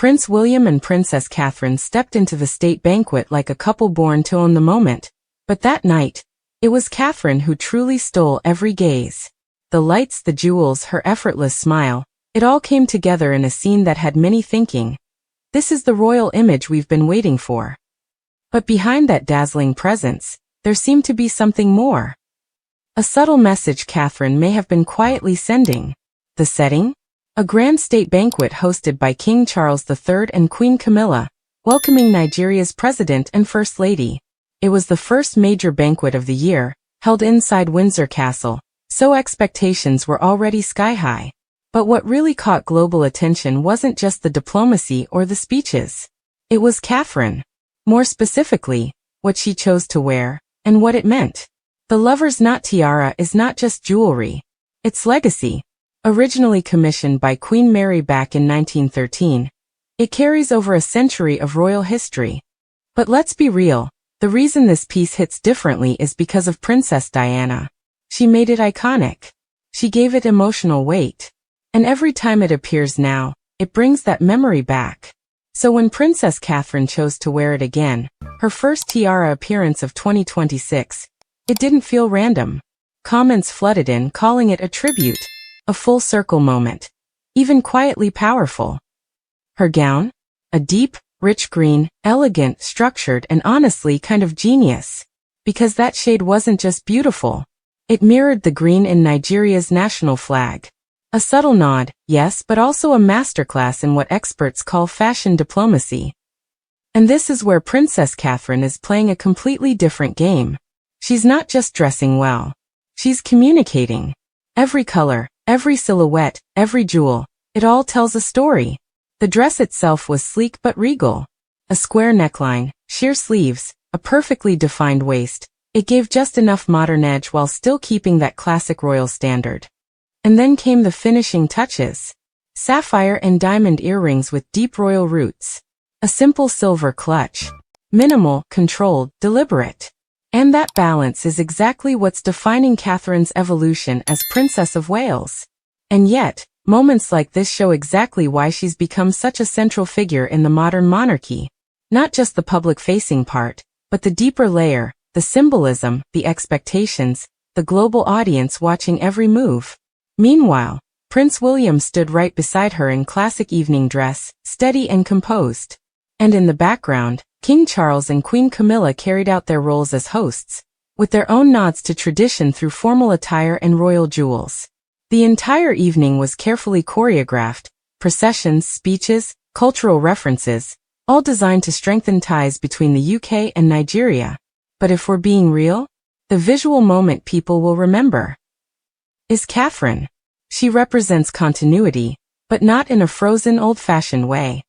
Prince William and Princess Catherine stepped into the state banquet like a couple born to own the moment. But that night, it was Catherine who truly stole every gaze. The lights, the jewels, her effortless smile, it all came together in a scene that had many thinking, this is the royal image we've been waiting for. But behind that dazzling presence, there seemed to be something more. A subtle message Catherine may have been quietly sending. The setting? A grand state banquet hosted by King Charles III and Queen Camilla, welcoming Nigeria's president and first lady. It was the first major banquet of the year, held inside Windsor Castle, so expectations were already sky-high. But what really caught global attention wasn't just the diplomacy or the speeches. It was Catherine. More specifically, what she chose to wear, and what it meant. The lover's knot tiara is not just jewelry. It's legacy. Originally commissioned by Queen Mary back in 1913, it carries over a century of royal history. But let's be real, the reason this piece hits differently is because of Princess Diana. She made it iconic. She gave it emotional weight. And every time it appears now, it brings that memory back. So when Princess Catherine chose to wear it again, her first tiara appearance of 2026, it didn't feel random. Comments flooded in calling it a tribute. A full circle moment. Even quietly powerful. Her gown? A deep, rich green, elegant, structured, and honestly kind of genius. Because that shade wasn't just beautiful. It mirrored the green in Nigeria's national flag. A subtle nod, yes, but also a masterclass in what experts call fashion diplomacy. And this is where Princess Catherine is playing a completely different game. She's not just dressing well. She's communicating. Every color, every silhouette, every jewel, it all tells a story. The dress itself was sleek but regal. A square neckline, sheer sleeves, a perfectly defined waist. It gave just enough modern edge while still keeping that classic royal standard. And then came the finishing touches. Sapphire and diamond earrings with deep royal roots. A simple silver clutch. Minimal, controlled, deliberate. And that balance is exactly what's defining Catherine's evolution as Princess of Wales. And yet, moments like this show exactly why she's become such a central figure in the modern monarchy. Not just the public-facing part, but the deeper layer, the symbolism, the expectations, the global audience watching every move. Meanwhile, Prince William stood right beside her in classic evening dress, steady and composed. And in the background, King Charles and Queen Camilla carried out their roles as hosts, with their own nods to tradition through formal attire and royal jewels. The entire evening was carefully choreographed, processions, speeches, cultural references, all designed to strengthen ties between the UK and Nigeria. But if we're being real, the visual moment people will remember is Catherine. She represents continuity, but not in a frozen old-fashioned way.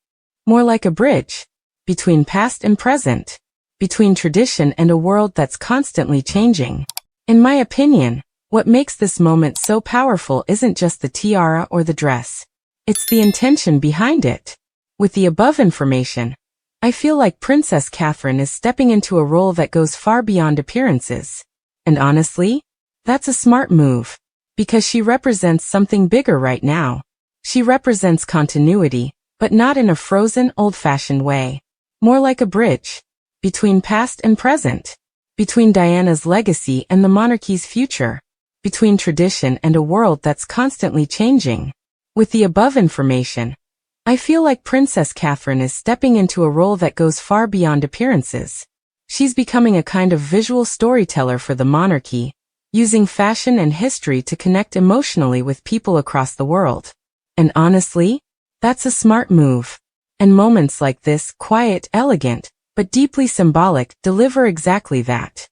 More like a bridge. Between past and present. Between tradition and a world that's constantly changing. In my opinion, what makes this moment so powerful isn't just the tiara or the dress. It's the intention behind it. With the above information, I feel like Princess Catherine is stepping into a role that goes far beyond appearances. And honestly, that's a smart move. Because she represents something bigger right now. She represents continuity, but not in a frozen, old-fashioned way. More like a bridge. Between past and present. Between Diana's legacy and the monarchy's future. Between tradition and a world that's constantly changing. With the above information, I feel like Princess Catherine is stepping into a role that goes far beyond appearances. She's becoming a kind of visual storyteller for the monarchy, using fashion and history to connect emotionally with people across the world. And honestly, that's a smart move. And moments like this, quiet, elegant, but deeply symbolic, deliver exactly that.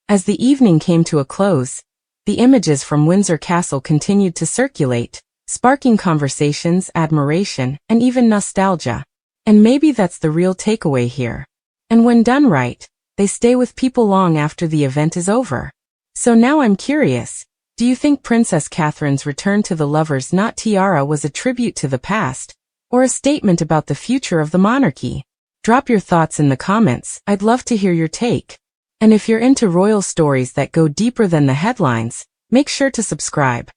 As the evening came to a close, the images from Windsor Castle continued to circulate, sparking conversations, admiration, and even nostalgia. And maybe that's the real takeaway here. And when done right, they stay with people long after the event is over. So now I'm curious, do you think Princess Catherine's return to the lover's knot tiara was a tribute to the past, or a statement about the future of the monarchy? Drop your thoughts in the comments, I'd love to hear your take. And if you're into royal stories that go deeper than the headlines, make sure to subscribe.